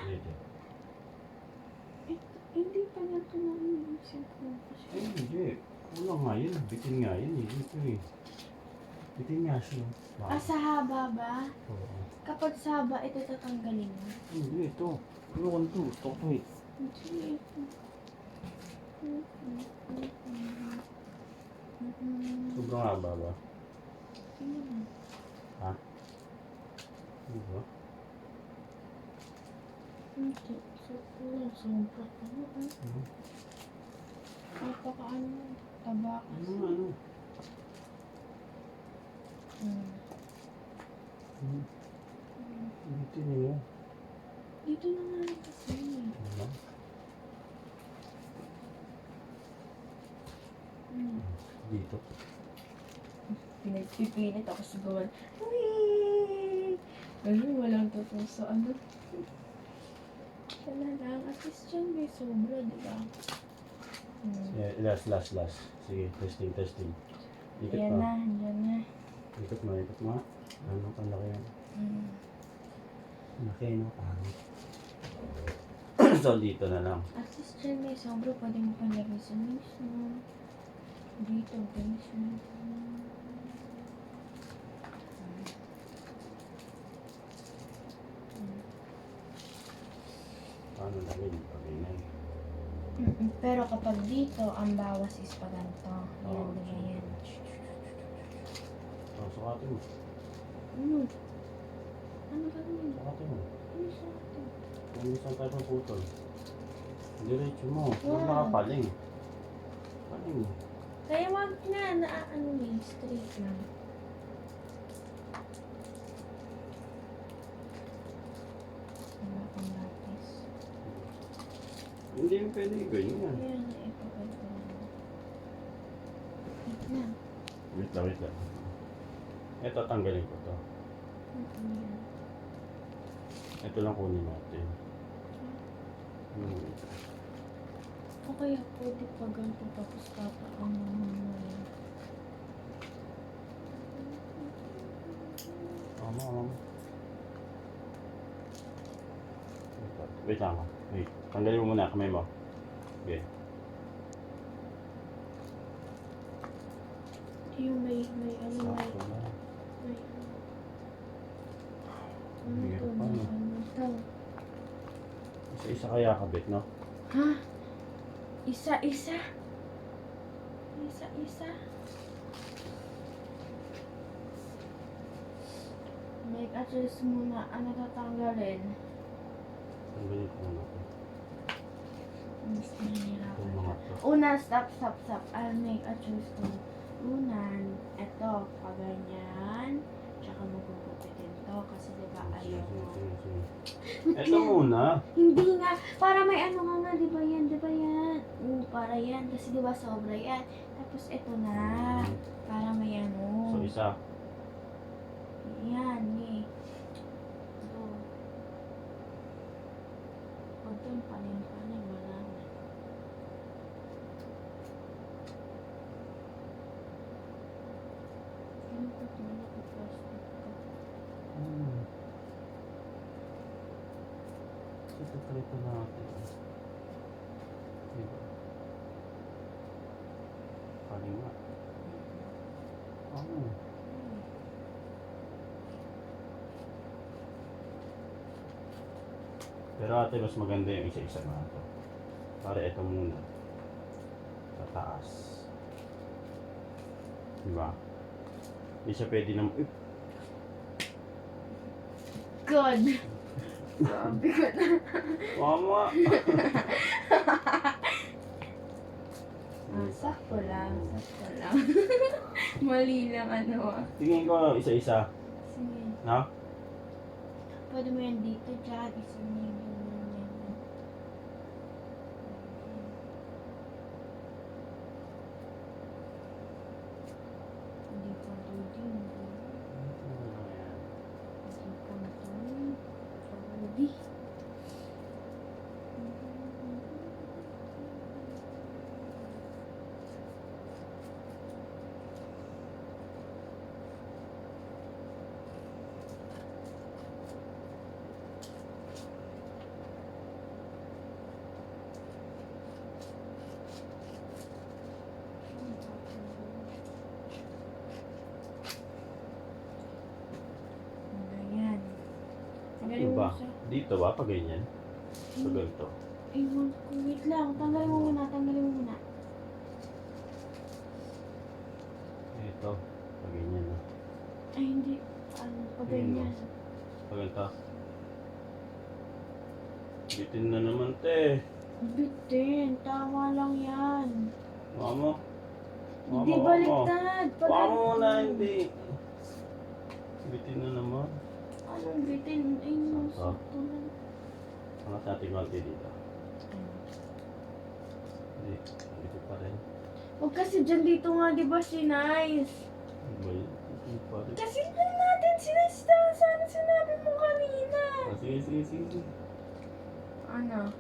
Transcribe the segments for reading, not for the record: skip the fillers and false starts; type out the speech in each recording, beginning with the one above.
Dito. Hindi pa niya ito naiisip ko kasi. Ay, hindi. Kulang nga yun. Bitin nga yun eh. Dito eh. Bitin nga siya. Sa haba ba? Oo. Kapag sa haba, ito tatanggalin mo. Hindi, ito. Ano ko ito? Ito ko eh. Hindi ito. Sobrang haba ba? Hindi na. Ha? Hindi ba? Hindi. Sobra ko. Ano? Napakaano. Taba kasi. Ano? Bitin mo. Dito na nga rin kasi. Ano? Dito. Pinagpipilit ako sa gawan. Uy! Ayun, walang totoo sa ano. Wala lang. At least dyan may sobra, di ba? Yeah, last. Sige, testing. Ikot Yan mo. na, yan na. Ikot mo. Ano ka laki yan? Laki, no? So, dito na lang. At least dyan may sobra. Pwede mo palagay sa mismo. Dito, guys. Paano lagay? Okay na eh. Pero kapag dito, ang bawas is pa ganito. Yan, di ba yan? So, sukatin mo. Ano? Ano gagawin? Sukatin mo. Ano sa atin? Kung isang tayo ng putol. Diretso mo. Wow. Huwag nakapaling. Paling. Kaya wag na, ano eh, straight lang. Wala akong lapis. Hindi mo pwede ganyan. Ayan, ipapag ko lang. Wait na. Wait lang. Ito, tanggalin ko to. Yan. Ito lang kunin natin. O kaya pwede pa ganito tapos tataan mo yan. Tama. Wait lang. Wait. Tanggalin mo muna kamay mo. Okay. Yung may ano, Sakto na. may Hirap to, pa, no? ano to? Isa-isa kaya kabit, no? Ha? Isa-isa? Make a choice muna. Ano tatanggalin? Tanggalin ko muna to. Mas nahihirapan Itong ka. mga to. Una, stop. I'll make a choice ko. Una, eto, paganyan. Tsaka magugupitin to. Kasi diba ayaw mo. Sige. Ito muna. Hindi nga. Para may ano nga, diba yan? Para yan. Kasi diba sobra yan. Tapos eto na. Para may ano. So, isa. Yan, eh. So, pag doon panin, wala na. Ano ko ito? Nakaplastic ko. Ito try ko natin. Diba? Paling nga. Pero ate, mas maganda yung isa-isa na ito. Para ito muna. Sa taas. Diba? Hindi siya pwede na... God! Sabi ko na. Mama! Sakto lang. Mali lang ano. Tingin ko isa-isa. Sige. No? Pwede mo yan dito, dyan. Isa mo yan. Hindi pa doon. Hindi. Ano ba? Dito ba? Pag ganyan? Pag ganito? Ewan ko, wait lang. Tanggalin mo muna, tanggalin mo muna. Ito. Pag ganyan na. Ay, hindi. Ano, pag ganyan. Pag ganito. Bitin na naman, te. Bitin, tama lang yan. Mukha mo. Hindi baliktad. Mukha mo muna, hindi. Bitin na naman. Anong bitin? Ay, nasakto lang. Angat natin konti dito. Hindi. Dito pa rin. Huwag kasi dyan dito nga, di ba, si Nice? Ba yun? Dito pa rin. Kasi lang natin si Nice na. Sana sinabi mo kanina. Sige. Ano?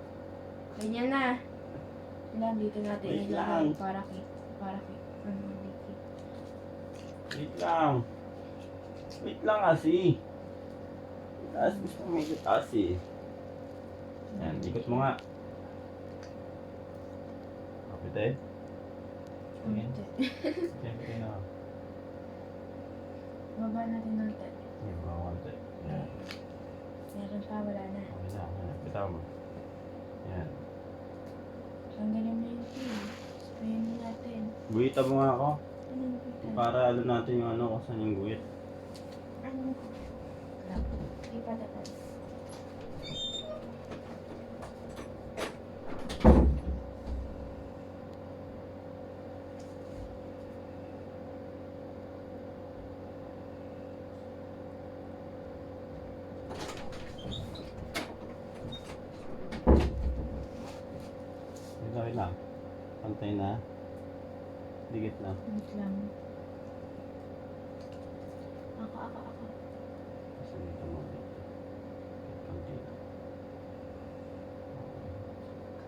Ganyan na. Lang dito natin Wait ilagay lang. para kay ano dito. Wait lang. Wait lang kasi. Taas gusto mo may taas eh. Yan, ikot mo nga. Kapit eh. Ayan. Siyempre na. Baba natin ng tet. Yan, mga konti. Yan. Meron pa, wala na. Okay na. Yan, bitaw mo. Yan. Tanggalin mo yung pin. Sprayin mo natin. Guhita mo nga ako. Anong bitan? Para alam natin yung ano kung saan yung guhit. Ano? Hindi pa dapat. Wait lang. Pantay na. Digit na. Wait lang. Ako. Kasi dito mo dito. Konti na.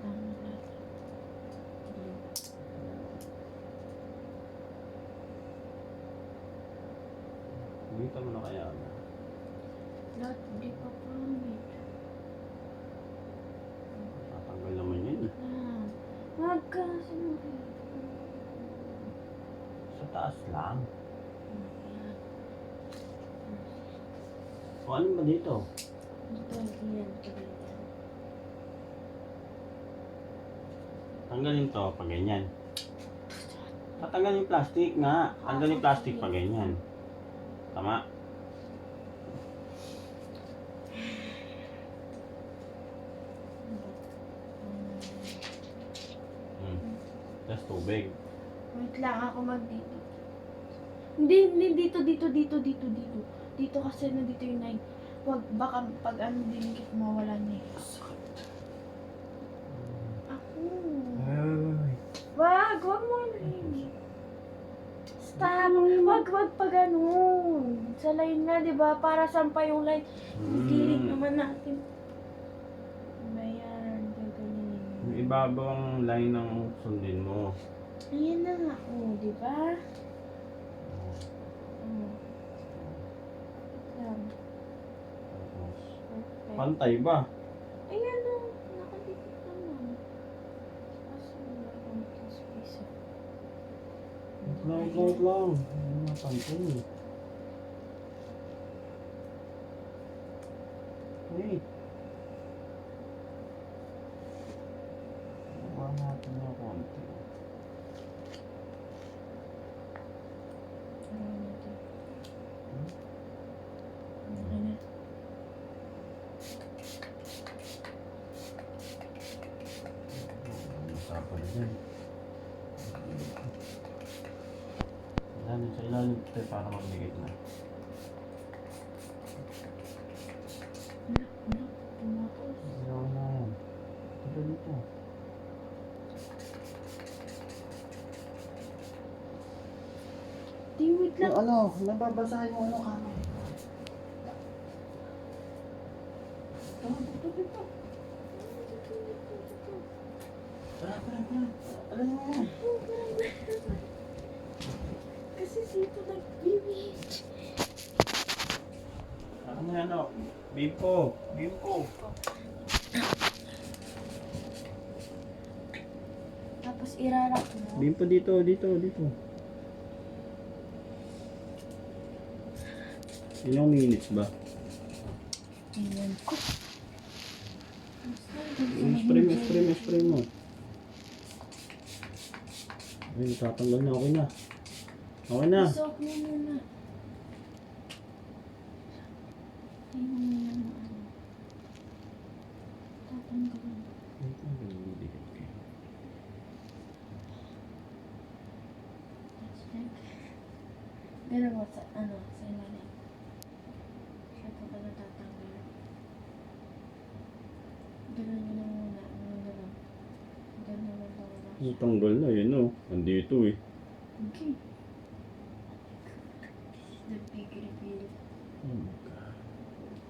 Tama na. Blue. Guhita mo na kaya. Lahat, di pa pangit. Tatanggal naman yun. Wag ka sinuri. Sa taas lang. Ayan. O ano ba dito? Ito, yan. Tanggalin to pag ganyan. Tatanggal yung plastic nga. Tanggal yung plastic pag ganyan. Tama? Tapos tubig. Wait lang, ako magdito. Hindi, dito. Dito kasi nandito yung line. Wag, baka pag ano dinikit mawala na eh. Ako. Wag mo ano yun. Stop! Wag pa ganun. Sa line nga, di ba? Para saan pa yung line? Tiling naman natin. Ba yan? Gaganyan. Yung ibabaw ang line ng sundin mo. Ayan na nga. Oh, di ba? Yan. Perfect. Pantay ba? Ayan o. Nakadikit naman. Kaso wala akong space. Wait lang. Ano na pantay? Wait. Gawa natin na konti. Ano natin? Ano na? Masapal dyan. Sa ilalim tayo para magligit na. Tumakos. Ayaw na yan. Ito dito. Di, wait lang. Yung ano, nababasahin mo ano ka. Tara. Alam mo yan. Kasi dito nag-image. Ano yan o? Bimpo. Tapos irarap mo. Bimpo dito. Ilang minutes ba? Ayan ko. Spray mo. Ay, tatanggal na. Okay na. Okay na. Soak mo muna. Ay, mo muna ng ano. Tatanggalin. Ganun mo sa, ano, sa ilalim. Siya ko ka natatanggal. Ganun mo na muna. Ganun. Ganun mo muna. Ang tanggal na yun, no? Andito eh. Okay. The big reveal. Oh my God.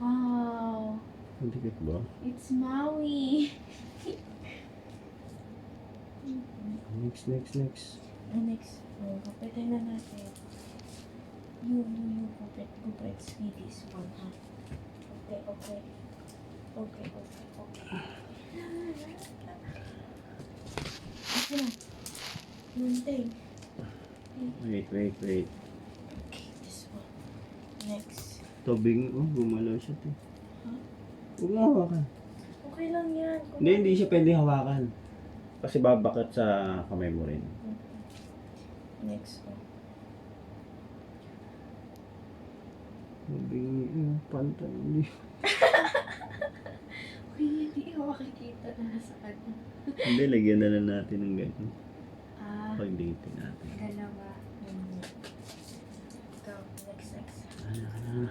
Wow. Ang dikit ba? It's Maui. Next. Next. Oh, kapitin na natin. You gupit. See this one, ha? Okay. Ito na. One thing. Wait. Okay, this one. Next. Tubig, oh, gumalaw siya to. Huh? Huwag mo hawakan. Okay lang yan. Hindi siya pwede hawakan. Kasi babakit sa kamay mo rin. Next one. Tubig, pantay. Hindi. Uy, hindi ko makikita na nasa kanya. Hindi, lagyan na lang natin ng ganyan. Ah, Pag-dating natin. dalawa. Go, next. Ano.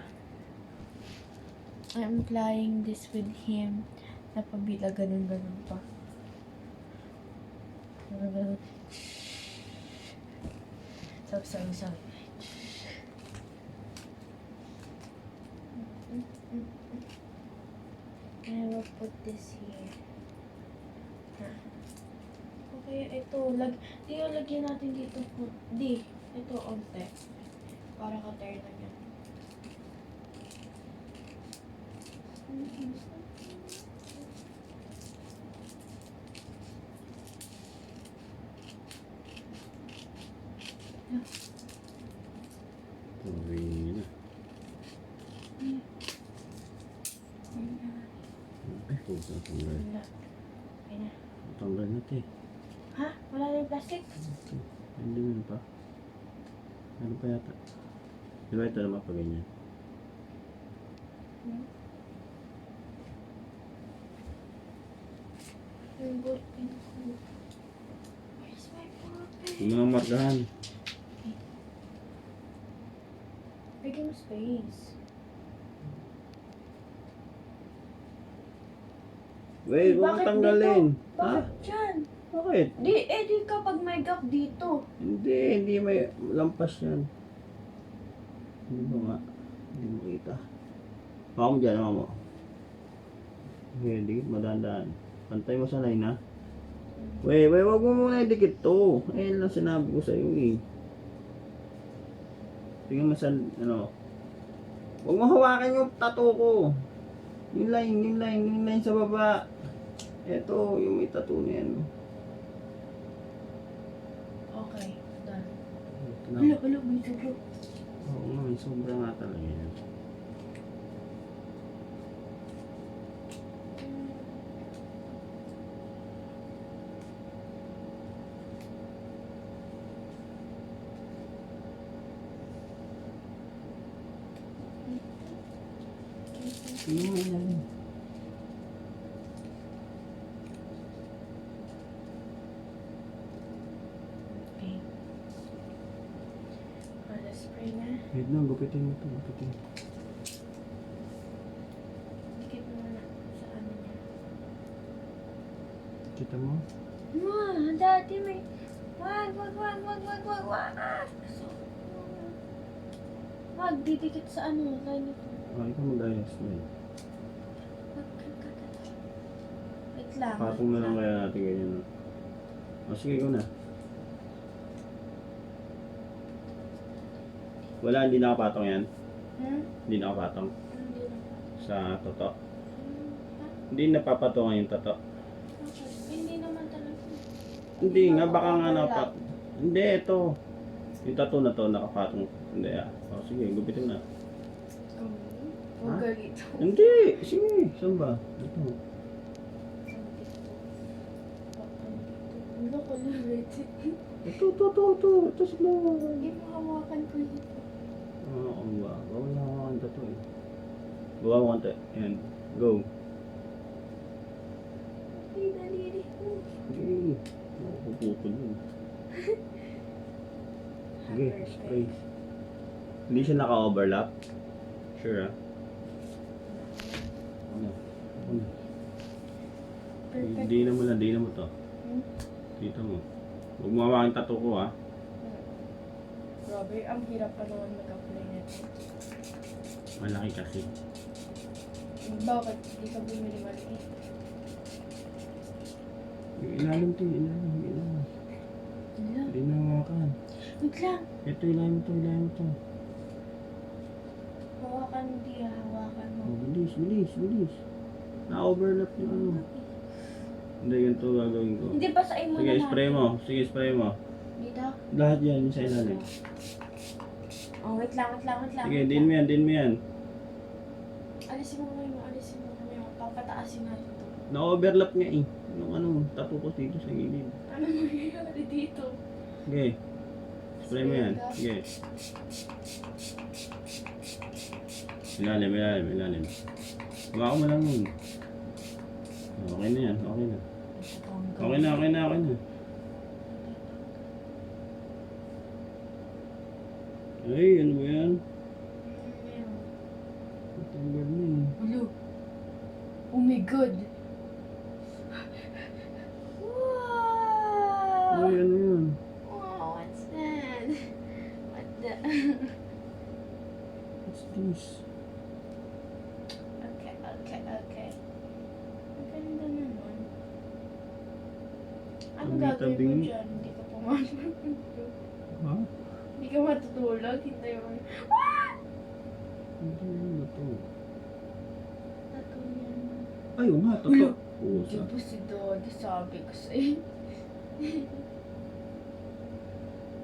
I'm applying this with him. Napabila, ganun pa. Ganun. Sorry. I will put this here. Okay, ito. Lagyan natin dito. Ito, onte. Para ka-tear na yan. Tubig na. Ay, puso na tanggal. Wala. Okay na. Tanggal na ito eh. Ha? Wala na yung plastic? Hindi mo pa. Ano pa yata? Di ba ito naman pa ganyan? Yung ballpen ko. Where's my ballpen? Yung mga markahan. Bigyan mo space. Wait, huwag Bakit mong tanggalin. dito? Bakit dyan? Bakit? Di kapag may gap dito. Hindi may lampas yan. Hindi mo nga. Hindi mo kita. Hawa mo dyan, hawa mo. Okay, dikit madandaan. Pantay mo sa line, ha? Wait, wag mo muna idikit to. Ayun lang sinabi ko sa'yo, eh. Tingnan mo sa, ano. Huwag mo hawakan yung tattoo ko. Yung line sa baba. Eto, yung may tattoo na yan. Okay, done. Ito na. Hala, may sobro. Oo nga, may sobra nga talaga yan. Tingnan mo yan. Okay. Wala spray na. Wait lang, gupitin mo ito, gupitin. Dikit mo na sa ano niya. Kita mo? Dati may... Wag. Wag, didikit sa ano, line ito. Ikaw mag-ayos na eh. Wait lang. Patong na lang kaya natin ganyan. Sige ko na. Wala, hindi nakapatong yan. Hindi nakapatong. Hindi na. Sa toto. Ha? Hindi napapatungan yung toto. Okay. Hindi naman talaga. Hindi nga, baka nga napat. Hindi, ito. Yung tattoo na to nakapatong. Hindi ah. O sige, gupitin na. Huwag ganito. Hindi! Sige, saan ba? Ito. Wala ko lulit. Ito. Ito sa lawa. Hindi mo hawakan ko ito. Ang ba? Bawal na hawakan ito eh. Gawa mo kante. Yan. Go. Ay, daliri ko. Sige. Nakapuputol yun. Sige, spray. Hindi siya naka-overlap? Sure ah. Ano? Perfect. Hindi na mo to. Hmm? Dito mo. Huwag mo hawakan tattoo ko ah. Grabe, ang hirap pa naman mag-apply nito. Malaki kasi. Bakit? Hindi ka bumili maliit. Yung ilalim to, ilalim. Wala. Hindi na hawakan. Wait lang. Ito, ilalim to. Hawakan, hindi hawakan mo. Oh, bilis. Na-overlap yung ano. Hindi, ganito gagawin ko. Hindi pa sa imo Sige, na spray natin. mo. Sige, spray mo. Dito? Lahat yan, yung sa ilalim. Oh, wait lang. Sige, din mo yan. Alisin mo ngayon. Papataasin natin ito. Na-overlap nga eh. Yung tattoo ko dito sa gilid. Ano mangyayari dito? Sige. Spray mo yan. Sige. Ilalim. Hawakan mo lang yun. Okay na yan. Okay na. Ay, ano ba yan? Tanggal na eh. Hello. Oh my God. Wow. Ay, ano yun? Wow, what's that? What the? What's this? Okay. Ang ganda naman. Ano Ang gagawin mo tabing- dyan? Hindi ka pumatulog. Ha? Hindi ka matutulog. Hintay mo. Hindi ano to. Tattoo yan. Ay, oo nga, Ulo. tattoo. Pusa. Di ba si Daddy sabi ko sa'yo?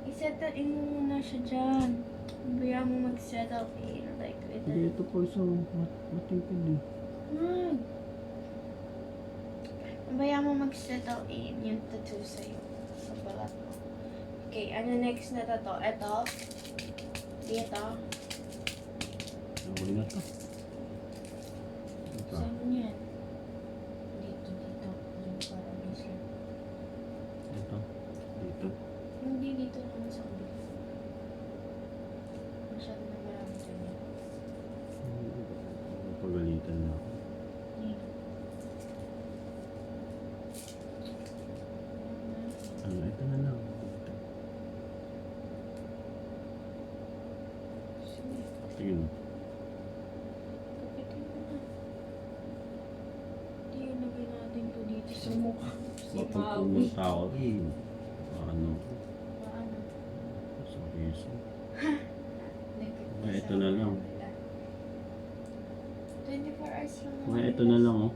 I-settle in mo muna siya dyan. Baya mo mag-settle in. Like, Hindi, ito po isang matipid eh. Ay. Baya mo mag-settle in yung tattoo sa'yo. Sa balat mo. Okay, ano next na tattoo? Ito. Dito. Okay na to. Ito. Saan yan? Dito. Yung parang isla. Ito. Dito. Hindi dito naman sa kabila. Masyado na marami dyan yan. Pagalitan na ako. Dito. Ano, ito na lang. Sige. Tingin mo. Kapitin mo na. Ilagay natin to dito sa mukha. Si Maui. Mapupunta ako rin. Ano? Paano? Sa keso. Nagkikita Ito sa na lang. kanila. 24 hours lang naman. Ito na lang oh.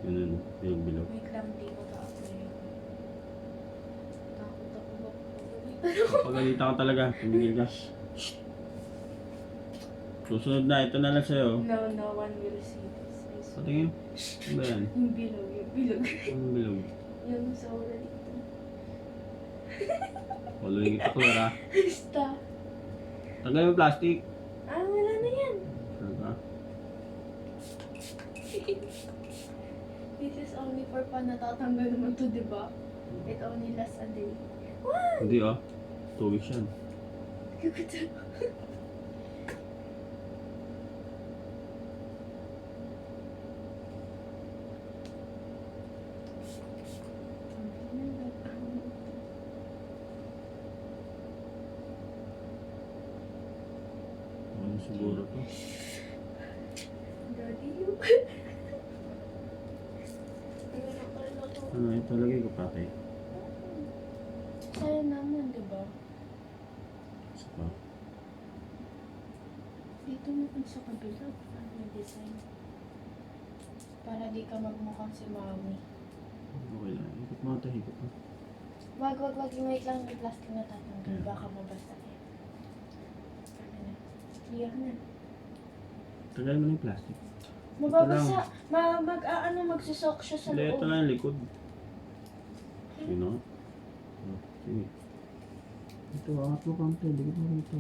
Ganun, bilog-bilog. Wait lang, di ko ka-apply. Takot ako ba? Pagalitan ka talaga, tumigil ka. Susunod na, ito na lang sa'yo. No one will see this. I swear. Patingin. Ano ba yan? Yung bilog. Anong bilog? Yung sa wala dito. Following ito ko, ha? Basta. Tagay mo plastic. Wala na yan. Sure ka? This is only for fun. Natatanggal naman to, di ba? It only lasts a day. What? Hindi oh. 2 weeks yan. Kukuta. Ano siguro to? Daddy, you. Ano, ito lagay ko pati. Sa'yo naman, di ba? Isa pa. Dito naman sa kabila. Ano yung design? Para di ka magmukhang si Mami. Okay lang. Hikot mo ito, hikot mo. Wag. Yung wait lang, may plastic na tatanggal. Yeah. Baka mabasa eh. Ano na? Clear na. Tagal mo na yung plastic. Mababasa. Magsusok siya sa Hindi, loob. ito na yung likod. Sino? Oh, sige. Ito, angat mo kante. Dito mo rito.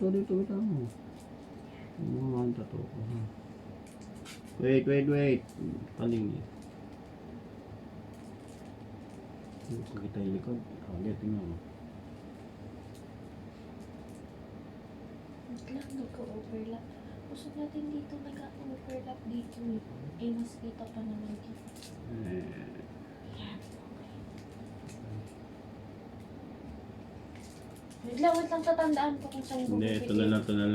Dito mo. Yung mga kanta to. Wait. Paling niya. Ito kita yung likod. Okay, tingnan mo. Wait lang, nagka-overlap. Usap natin dito, nagka-overlap dito eh. Eh, mas dito pa naman dito. Yan, okay. Wait lang, tatandaan ko kung saan Hindi, gugupitin. ito na lang. Ito na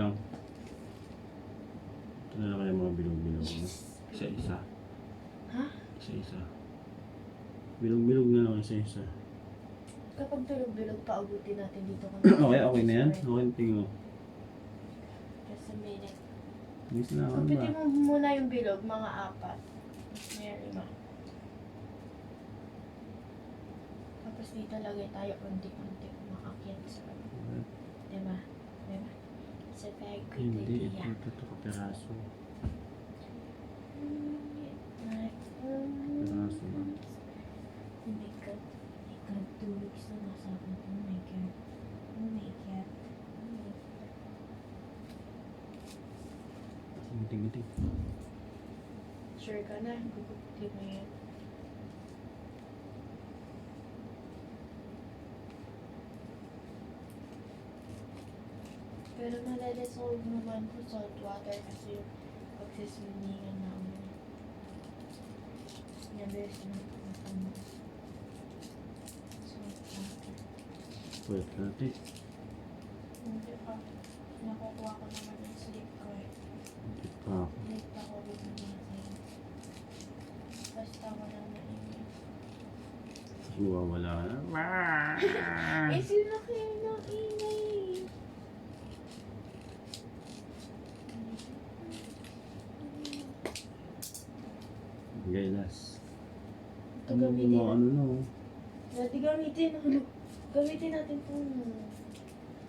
lang kayo mga bilog-bilog. Isa-isa. Ha? Isa-isa. Bilog-bilog na lang isa-isa. Kapag bilog-bilog, paugutin natin dito. Okay na yan? Okay, tingin mo. Just a minute. Miss na ako ba? Gupitin mo muna yung bilog, mga 4. May 5. Tapos dito lagay tayo unti-unti makakyat sa ano. Diba? It's a very good Hindi, idea. ito kapiraso. Piraso lang. Oh my God. 2 weeks na nasa akin. Oh my God. Giting. Sure ka na? Gugupitin mo yan. Pero malalesolve naman po salt water kasi yung pagsiswimingan namin. Nabilis na po ang salt water. Pwede ka natin. Hindi pa. Nakukuha ko naman yung sleep ko eh. Hindi pa. Sleep ako gumagising. Basta walang maingay. Tapos mawawala ka na. Eh, sino kayo ng ingay? Gailas. Ito gamitin Mga ano na. Dati gamitin. Gamitin natin itong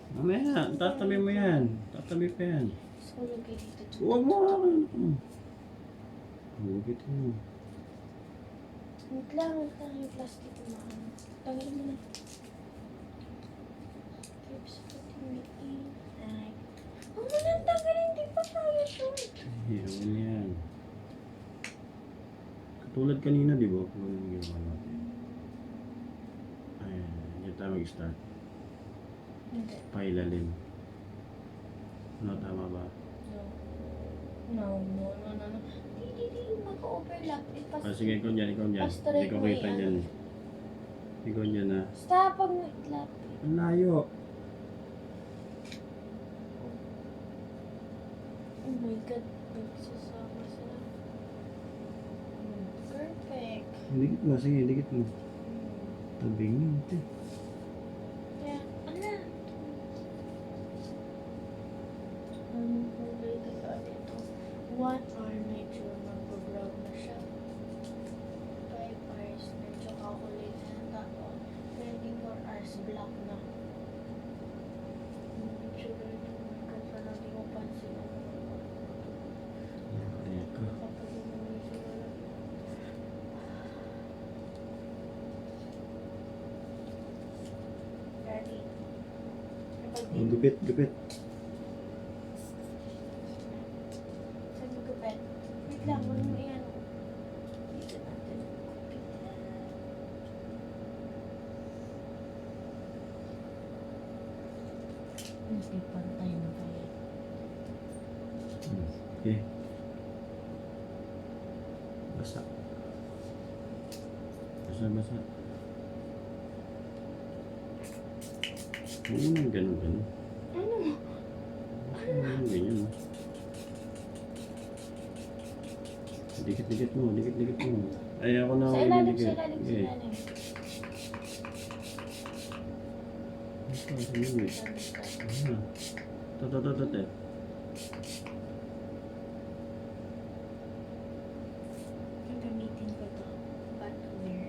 Mamaya, tatabi mo yan. Tatabi pa yan. sulog kayo dito. Huwag mo akin. Hugit mo. Wait lang yung plastic ko maano. Tanggalin mo na. Keeps putting me in. Ay. Huwag mo nang tanggalin, hindi pa tayo doon. Hirap yan. Katulad kanina, di ba? Kung anong ginawa natin. Ayan, hindi tayo mag-start. Hindi. Pailalim. Ano, tama ba? No. Hindi. Mag-overlap. Ah, sige, ikaw dyan. Pastraight Ikaw mo kita yan. dyan. Ikaw dyan ha. Stop pag itlap. Ang layo. Oh my God. Nagsasama sila. Perfect. Dikit mo, sige, dikit mo. Tabing yun, ito. Yeah. Ala. Kulay ka dito. 1 hour medyo mag-brown na siya. 5 hours medyo kakulay na. Tapos 24 hours black na. Medyo ganito. Kasi natin ko pansin ako. Teka. Kapag umuwi sila lang. Ready? Kapag Oh, gupit. Saan magkapit? Wait lang, wala mo yan. Dito natin. Gupit. Hindi pantay na kaya. Okay. Basa. Basa. Oo nang ganun. Ano? Ganyan. Dikit mo. Ay, ako na Sa ako ilalim, dikit. sa ilalim. Okay. Ito, sumingit. Ito. Gagamitin ko to. Buttwear.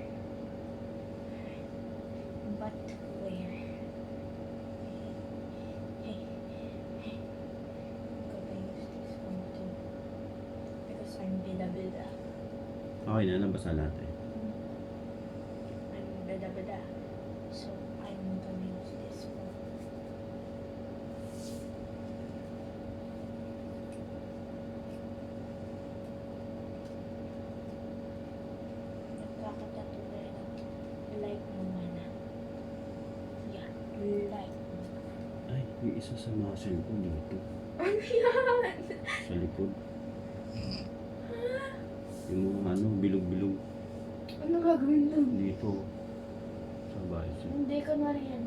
Gonna use this one too. Okay na, nabasa lahat eh. I'm bada-bada. So, I'm gonna use this one. Nagkakatato na rin ako. Like mo mana. Yan. Like mo. Ay, yung isa sa muscle ko dito. Ano yan? Sa likod. Yung mga bilog-bilog Ano gagawin doon? dito. Sa bicep. Hindi ka na rin yan.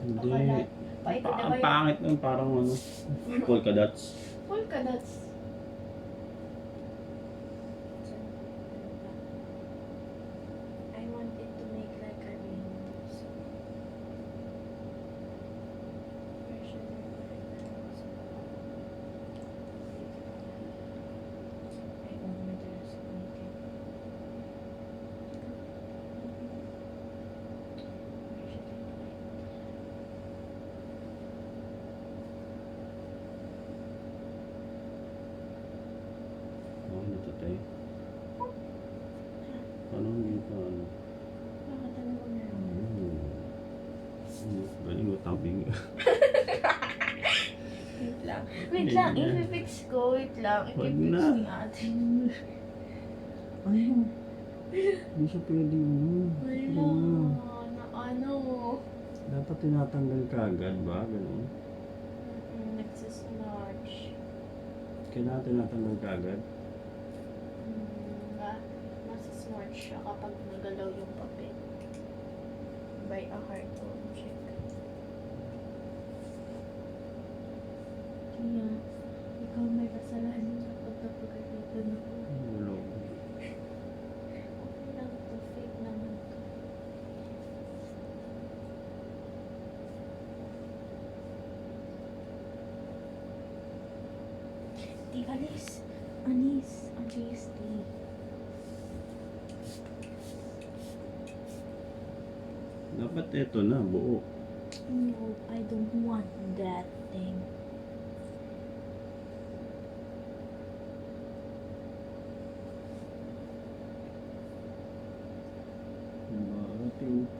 Hindi. Paikot na ba Ang yun? pangit nun, parang polka dots. Polka dots. I want it to make like a ring. So, where should I put it now? Ay, madalas umitin. Where should I put it? Oo, natatay. Ano hindi pa ano? Bakit ano mo na? Galing mo tamping. Wait lang. Wait lang, Ganyan. i-fix ko. Wait lang, Wag i-fix na. ni ate. Ano? Hindi siya pwede yun. Wala. Na ano? Dapat tinatanggal ka agad ba? Ganun. Nagsisnatch. Kailangan tinatanggal ka agad. Nasa smart siya kapag nagalaw yung papel. By a cartoon check. Kaya, ikaw may kasalanan sa pagkapagalitan ako. Wala. Okay lang to, fake naman to. Di alis. Anis. Anis, di. Dapat eto na, buo. No, I don't want that thing.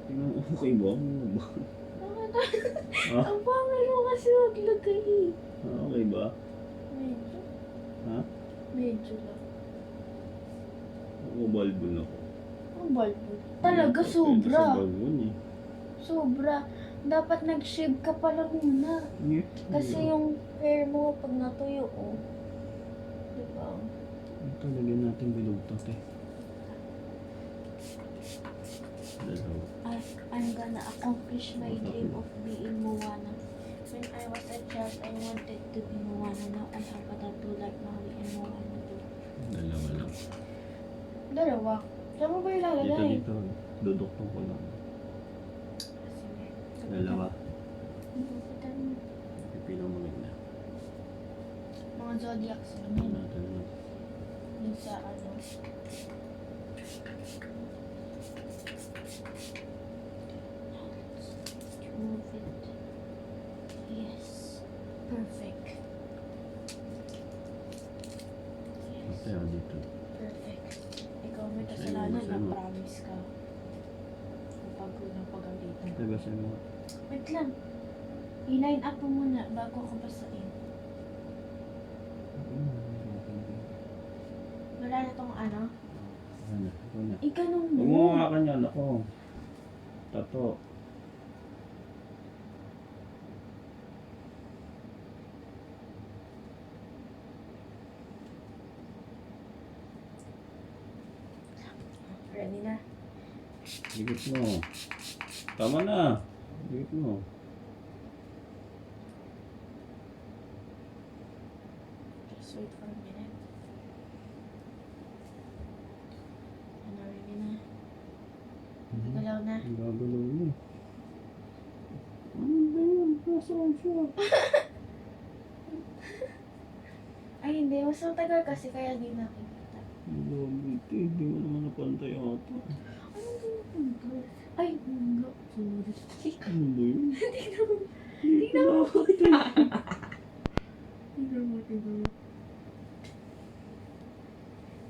Tingnan okay ba? Ano ba? Ah? Ang pangay mo kasi maglagay. Okay ba? Medyo. Ha? Medyo lang. Ako balbon ako. Ang balbo. Talaga, Pwede sobra. Sa balbon eh. Sobra. Dapat nag-shave ka pala muna. Yeah. Kasi yung hair mo pag natuyo, oh. Diba? Ito, lagyan natin bilog to, te. Dalawa. I'm gonna accomplish my dream of being Moana. When I was a child, I wanted to be Moana. Now I have a tattoo like Maui and Moana do. Dalawa lang. Dalawa. Saan mo ba Dito, ilalagay? dito. Duduktong ko lang. Sige. Dalawa. Kapitan mo. Pipila mo na. Mga zodiacs Ano naman. natin na. Yung sa ano. Move it. Yes. Perfect. Yes. Ate, dito. Perfect. Ikaw may kasalanan na promise ka. Kapag napagalitan. Ate, basta mo. Wait lang. I-line up mo muna bago ko basahin. Wala na tong ano. Ano? Ito na. Iganong Huwag mo. mo nga kanyan ako. Tato. Ready na. Higit mo. Tama na. Higit mo. Just wait for a minute. Ano, ready na? Nagalaw na. Ang gagalaw mo. Ano ba yun? Nasaan siya? Ay, hindi. Mas matagal kasi kaya di nakikita. Ang gabi. Hindi mo naman napantay ata. Anong pinupunto? Ay, nga. Sorry. Ano ba yun? Tingnan mo. Tingnan mo. Tingnan mo, tingnan mo.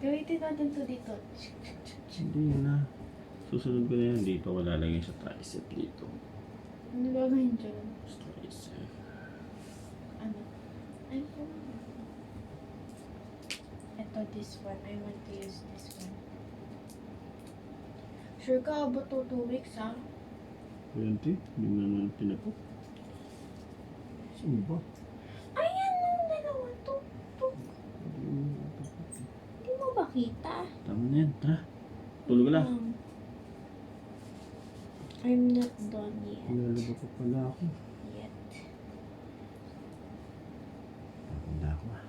Gamitin natin to dito. Hindi na. Susunod ko na yan. Dito ko lalagay sa tricep dito. Ano gagawin dyan? Tricep. Ano? Ay, ito, this one. I want to use this one. Sure ka, abot to 2 weeks, ha? 20? Hindi mo naman tinapok. Sino ba? Ayan, yung dalawa. Tuk. Hindi mo natapok. Hindi mo ba kita? Tama na yan. Tara. Tulog ka na. I'm not done yet. Lalaba ko pala ako. Yet. Maganda ako ah.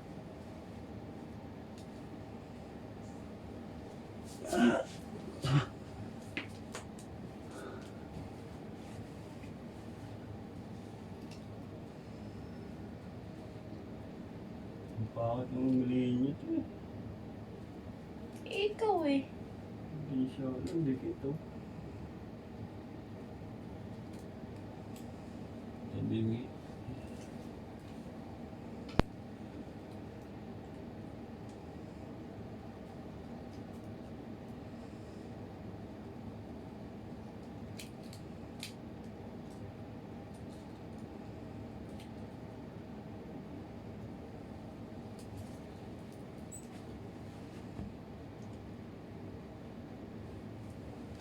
Bakit nang umilihin niya ito eh? Ikaw eh. Hindi siya alam, dikit ito. Sabi mo eh.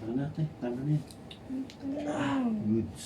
Tara natin, tama na yan. Goods.